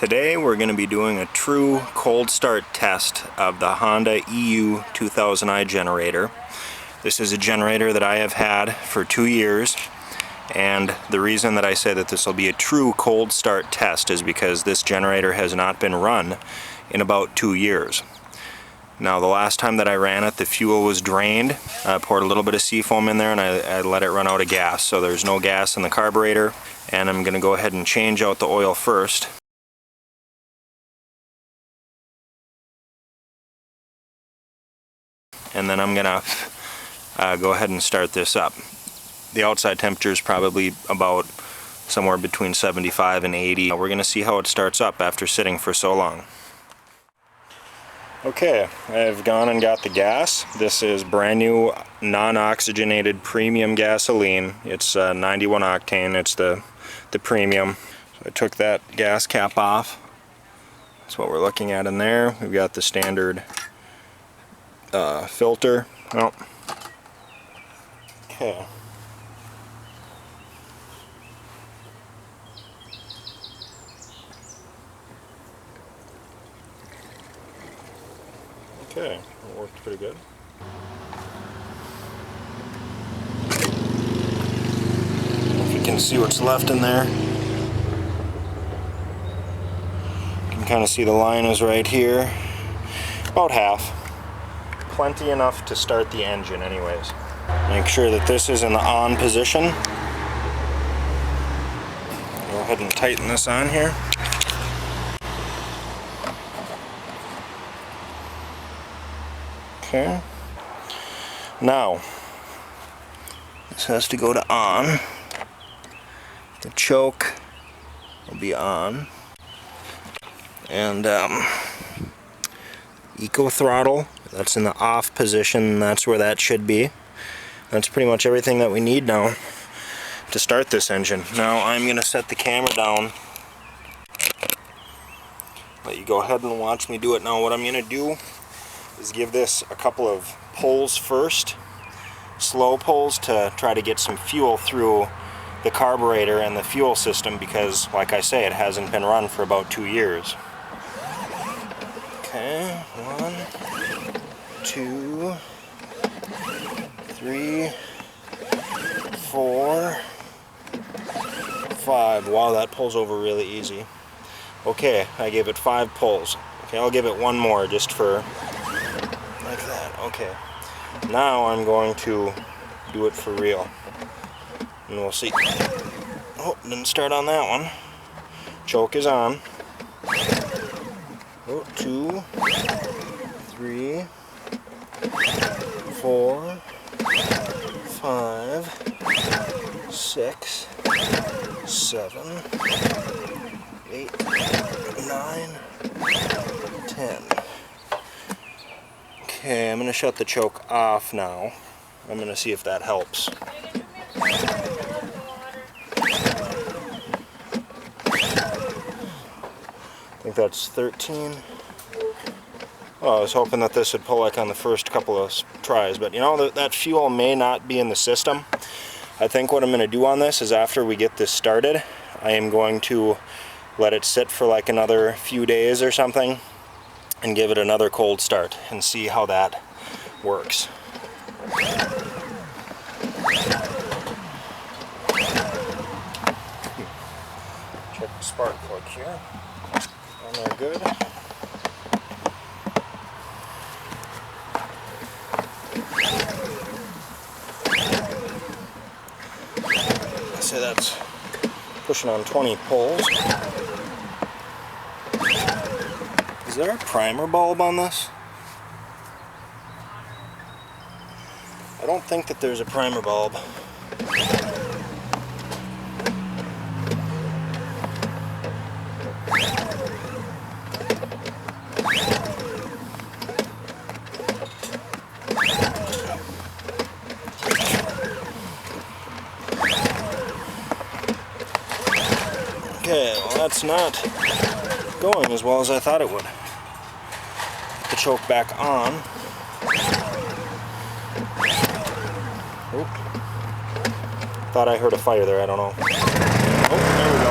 Today we're going to be doing a true cold start test of the Honda EU2000i generator. This is a generator that I have had for 2 years, and the reason that I say that this will be a true cold start test is because this generator has not been run in about 2 years. Now the last time that I ran it, the fuel was drained. I poured a little bit of seafoam in there and I let it run out of gas, so there's no gas in the carburetor, and I'm going to go ahead and change out the oil first. And then I'm gonna go ahead and start this up. The outside temperature is probably about somewhere between 75 and 80. We're gonna see how it starts up after sitting for so long. Okay, I've gone and got the gas. This is brand new non-oxygenated premium gasoline. It's 91 octane, it's the premium. So I took that gas cap off. That's what we're looking at in there. We've got the standard filter. Oh. Okay. Okay, it worked pretty good. If you can see what's left in there. You can kind of see the line is right here. About half. Plenty enough to start the engine anyways. Make sure that this is in the on position. Go ahead and tighten this on here. Okay. Now, this has to go to on. The choke will be on. And eco throttle, that's in the off position, that's where that should be. That's pretty much everything that we need now to start this engine. Now I'm going to set the camera down. Let you go ahead and watch me do it. Now what I'm going to do is give this a couple of pulls first. Slow pulls to try to get some fuel through the carburetor and the fuel system because, like I say, it hasn't been run for about 2 years. Okay, 1, 2, 3, 4, 5. Wow, that pulls over really easy. Okay, I gave it 5 pulls. Okay, I'll give it one more just for like that. Okay, now I'm going to do it for real, and we'll see. Oh, didn't start on that one. Choke is on. Oh, 2, 3, 4, 5, 6, 7, 8, 9, 10. Okay, I'm going to shut the choke off now. I'm going to see if that helps. I think that's 13. Well, I was hoping that this would pull like on the first couple of tries, but you know, that fuel may not be in the system. I think what I'm going to do on this is after we get this started, I am going to let it sit for like another few days or something and give it another cold start and see how that works. Check the spark plug here. And they're good. So that's pushing on 20 pulls. Is there a primer bulb on this? I don't think that there's a primer bulb. Okay, well that's not going as well as I thought it would. Put the choke back on. Oop. Thought I heard a fire there, I don't know. Oh, there we go.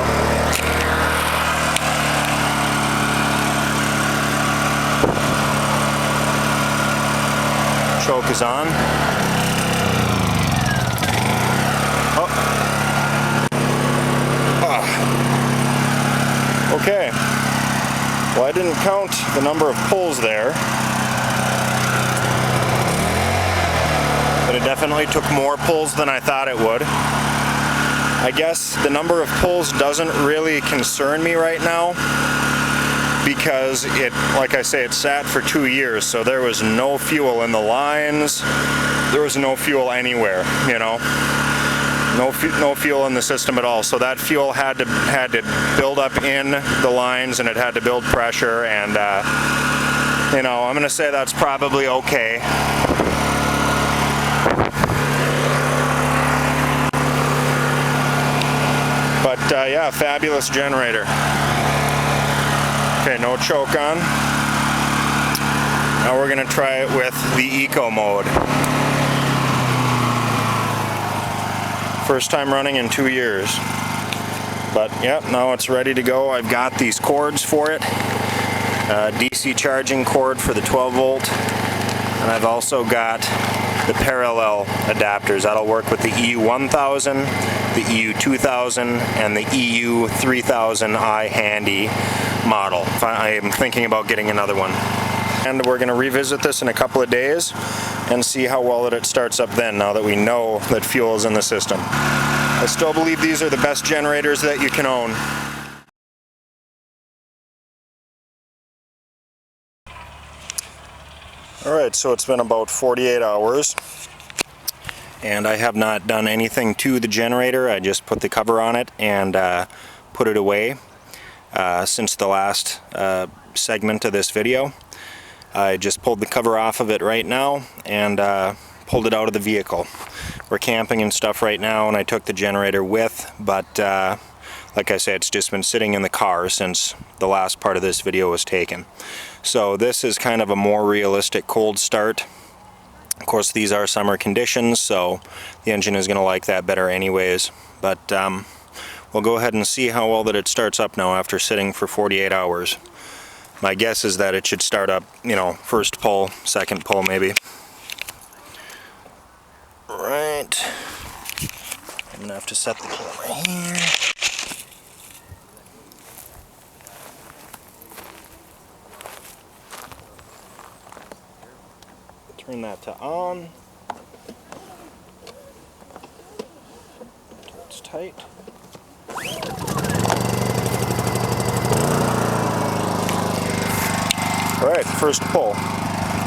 is on. Oh. Okay. Well, I didn't count the number of pulls there, but it definitely took more pulls than I thought it would. I guess the number of pulls doesn't really concern me right now because it, like I say, it sat for 2 years, so there was no fuel in the lines, there was no fuel anywhere, you know. No fuel in the system at all, so that fuel had to build up in the lines, and it had to build pressure, and you know, I'm gonna say that's probably okay. But yeah, fabulous generator. Okay, no choke on. Now we're gonna try it with the eco mode. First time running in 2 years. But yep, now it's ready to go. I've got these cords for it. DC charging cord for the 12 volt. And I've also got the parallel adapters. That'll work with the EU1000, the EU2000, and the EU3000i handy model. I am thinking about getting another one. And we're going to revisit this in a couple of days and see how well it starts up then, now that we know that fuel is in the system. I still believe these are the best generators that you can own. Alright, so it's been about 48 hours and I have not done anything to the generator. I just put the cover on it and put it away since the last segment of this video. I just pulled the cover off of it right now and pulled it out of the vehicle. We're camping and stuff right now, and I took the generator with, but like I said, it's just been sitting in the car since the last part of this video was taken. So this is kind of a more realistic cold start. Of course, these are summer conditions, so the engine is going to like that better anyways. But we'll go ahead and see how well that it starts up now after sitting for 48 hours. My guess is that it should start up, you know, first pull, second pull maybe. Right. I'm gonna have to set the camera here. Turn that to on. Until it's tight. Alright, first pull.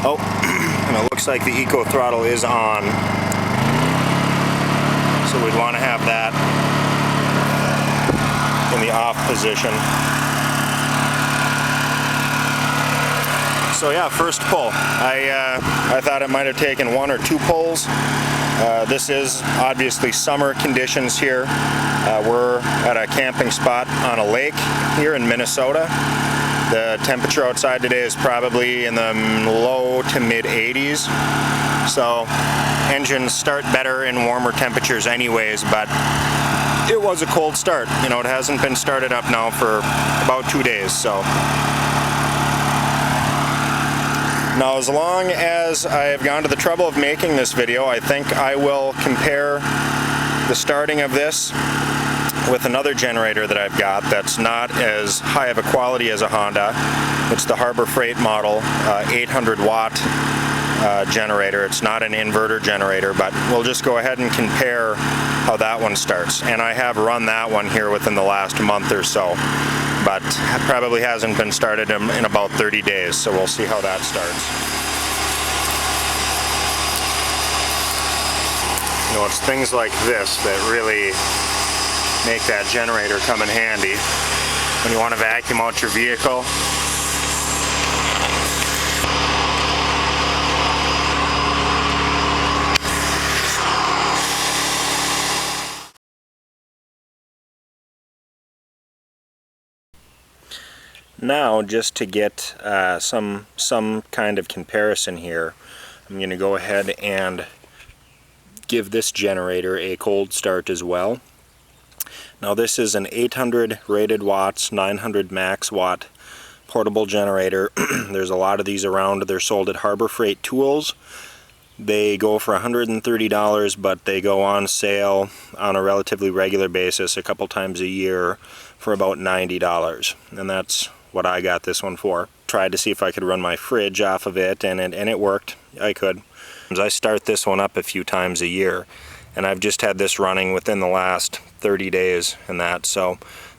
Oh, and it looks like the eco throttle is on. So we'd want to have that in the off position. So yeah, first pull. I thought it might have taken 1 or 2 pulls. This is obviously summer conditions here. We're at a camping spot on a lake here in Minnesota. The temperature outside today is probably in the low to mid 80s. So engines start better in warmer temperatures anyways, but it was a cold start. You know, it hasn't been started up now for about 2 days. So now, as long as I have gone to the trouble of making this video, I think I will compare the starting of this with another generator that I've got that's not as high of a quality as a Honda. It's the Harbor Freight model 800 watt generator. It's not an inverter generator, but we'll just go ahead and compare how that one starts. And I have run that one here within the last month or so, but probably hasn't been started in about 30 days, so we'll see how that starts. You know, it's things like this that really make that generator come in handy when you want to vacuum out your vehicle. Now, just to get some kind of comparison here, I'm going to go ahead and give this generator a cold start as well. Now this is an 800 rated watts, 900 max watt portable generator. There's a lot of these around. They're sold at Harbor Freight Tools. They go for $130, but they go on sale on a relatively regular basis a couple times a year for about $90, and that's what I got this one for. Tried to see if I could run my fridge off of it, and it worked. I could. I start this one up a few times a year, and I've just had this running within the last 30 days and that, so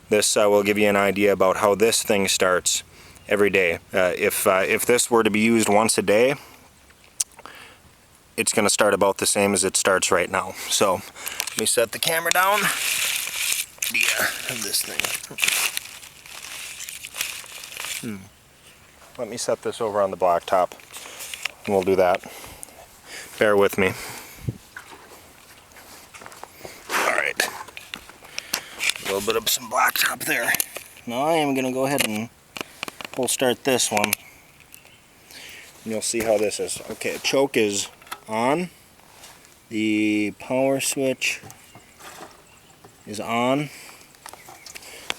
this will give you an idea about how this thing starts every day. If this were to be used once a day, it's going to start about the same as it starts right now. So let me set the camera down. Yeah, of this thing. Let me set this over on the blacktop, and we'll do that. Bear with me. Alright. A little bit of some blacktop there. Now I am going to go ahead and we'll start this one. And you'll see how this is. Okay, choke is on. The power switch is on.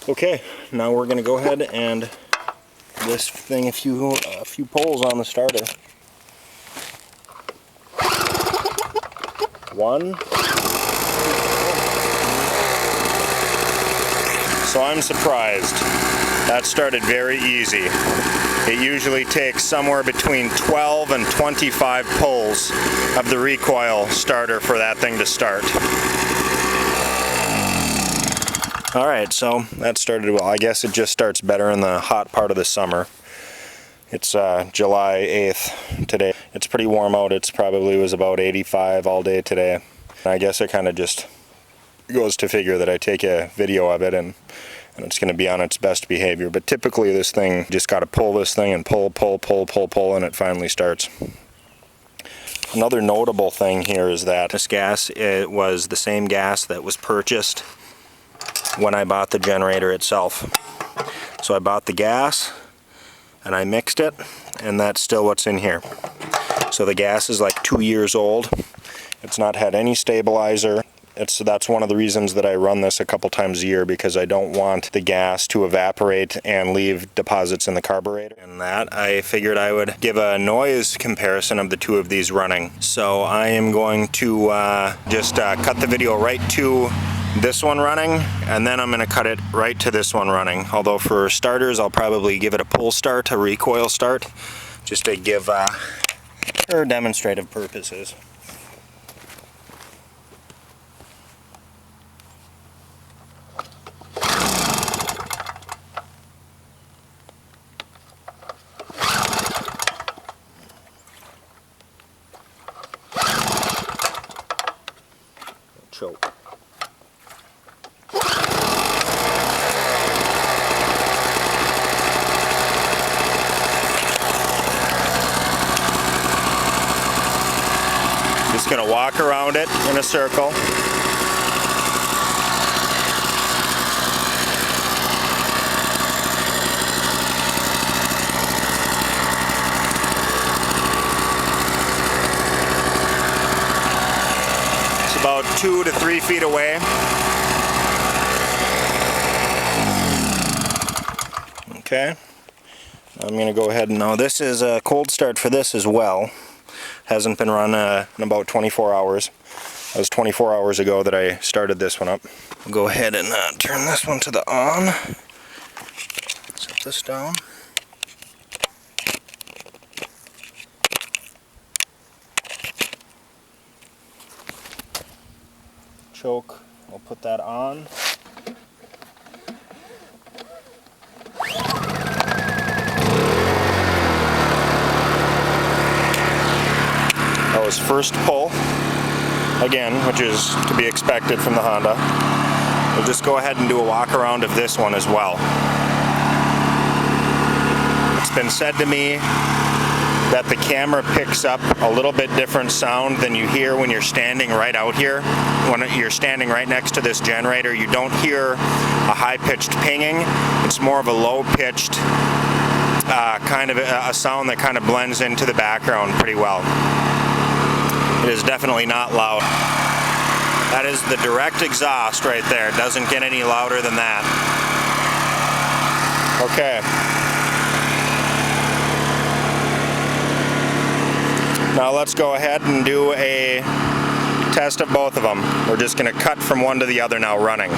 Okay, now we're going to go ahead and this thing a few pulls on the starter. 1. So I'm surprised. That started very easy. It usually takes somewhere between 12 and 25 pulls of the recoil starter for that thing to start. Alright, so that started well. I guess it just starts better in the hot part of the summer. It's July 8th today. It's pretty warm out. It's probably was about 85 all day today. I guess it kind of just goes to figure that I take a video of it and it's going to be on its best behavior. But typically this thing, just got to pull this thing and pull, and it finally starts. Another notable thing here is that this gas, it was the same gas that was purchased when I bought the generator itself. So I bought the gas and I mixed it, and that's still what's in here. So the gas is like 2 years old. It's not had any stabilizer. That's one of the reasons that I run this a couple times a year, because I don't want the gas to evaporate and leave deposits in the carburetor. And that, I figured I would give a noise comparison of the two of these running. So I am going to just cut the video right to this one running, and then I'm going to cut it right to this one running. Although for starters, I'll probably give it a pull start, a recoil start, just to give for demonstrative purposes. Choke. Just going to walk around it in a circle. It's about 2 to 3 feet away. Okay. I'm going to go ahead and now this is a cold start for this as well. Hasn't been run in about 24 hours. That was 24 hours ago that I started this one up. I'll go ahead and turn this one to the on. Set this down. Choke, I'll put that on. That was first pull, again, which is to be expected from the Honda. We'll just go ahead and do a walk around of this one as well. It's been said to me that the camera picks up a little bit different sound than you hear when you're standing right out here. When you're standing right next to this generator, you don't hear a high-pitched pinging. It's more of a low-pitched kind of a sound that kind of blends into the background pretty well. It is definitely not loud. That is the direct exhaust right there. It doesn't get any louder than that. Okay. Now let's go ahead and do a test of both of them. We're just going to cut from one to the other now running.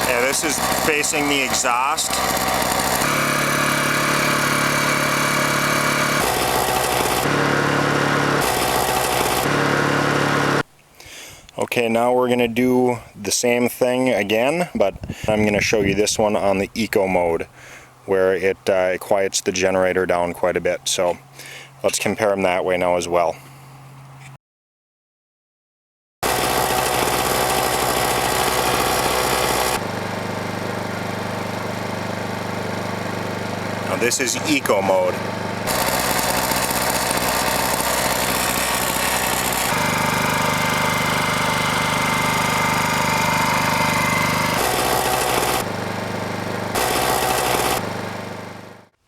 Yeah, this is facing the exhaust. Okay, now we're going to do the same thing again, but I'm going to show you this one on the eco mode, where it quiets the generator down quite a bit. So let's compare them that way now as well. Now this is eco mode.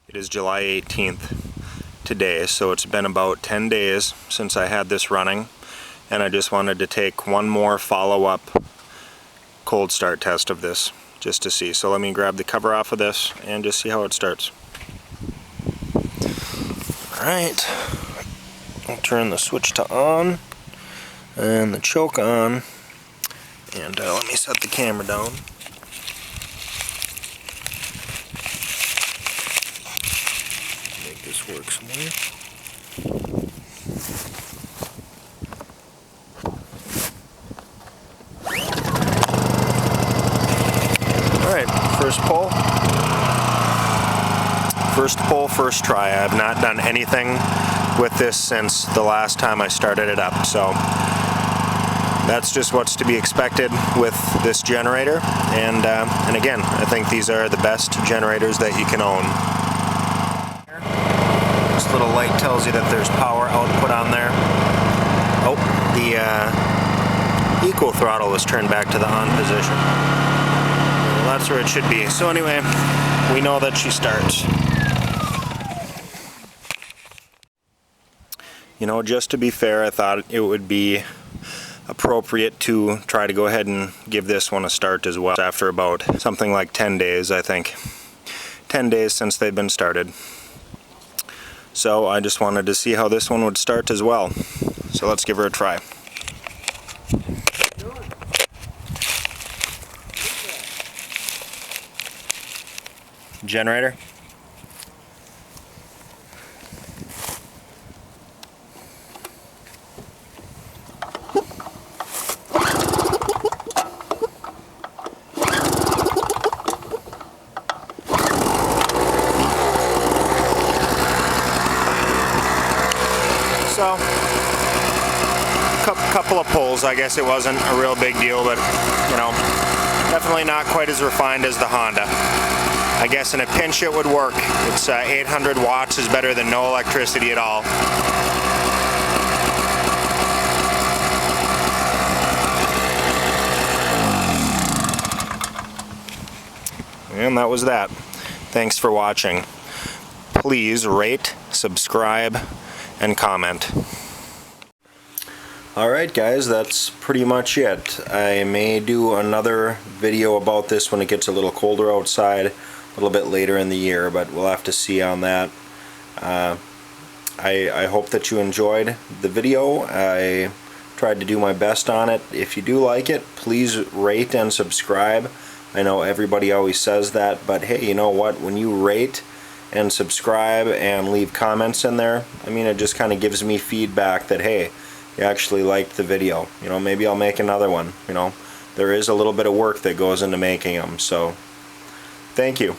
It is July 18th today, so it's been about 10 days since I had this running, and I just wanted to take one more follow-up cold start test of this just to see. So let me grab the cover off of this and just see how it starts. Alright, I'll turn the switch to on and the choke on, and let me set the camera down. This works more. Alright, first pull. First pull, first try. I have not done anything with this since the last time I started it up, so that's just what's to be expected with this generator. And again, I think these are the best generators that you can own. This little light tells you that there's power output on there. Oh, the eco throttle was turned back to the on position. Well, that's where it should be. So anyway, we know that she starts. You know, just to be fair, I thought it would be appropriate to try to go ahead and give this one a start as well after about something like 10 days, I think. 10 days since they've been started. So I just wanted to see how this one would start as well. So let's give her a try. Generator. So, couple of pulls. I guess it wasn't a real big deal, but you know, definitely not quite as refined as the Honda. I guess in a pinch it would work. It's 800 watts is better than no electricity at all. And that was that. Thanks for watching. Please rate, subscribe, and comment. Alright guys, that's pretty much it. I may do another video about this when it gets a little colder outside, a little bit later in the year, but we'll have to see on that. I hope that you enjoyed the video. I tried to do my best on it. If you do like it, please rate and subscribe. I know everybody always says that, but hey, you know what? When you rate and subscribe and leave comments in there, I mean, it just kind of gives me feedback that, hey, you actually liked the video. You know, maybe I'll make another one. You know, there is a little bit of work that goes into making them, so thank you.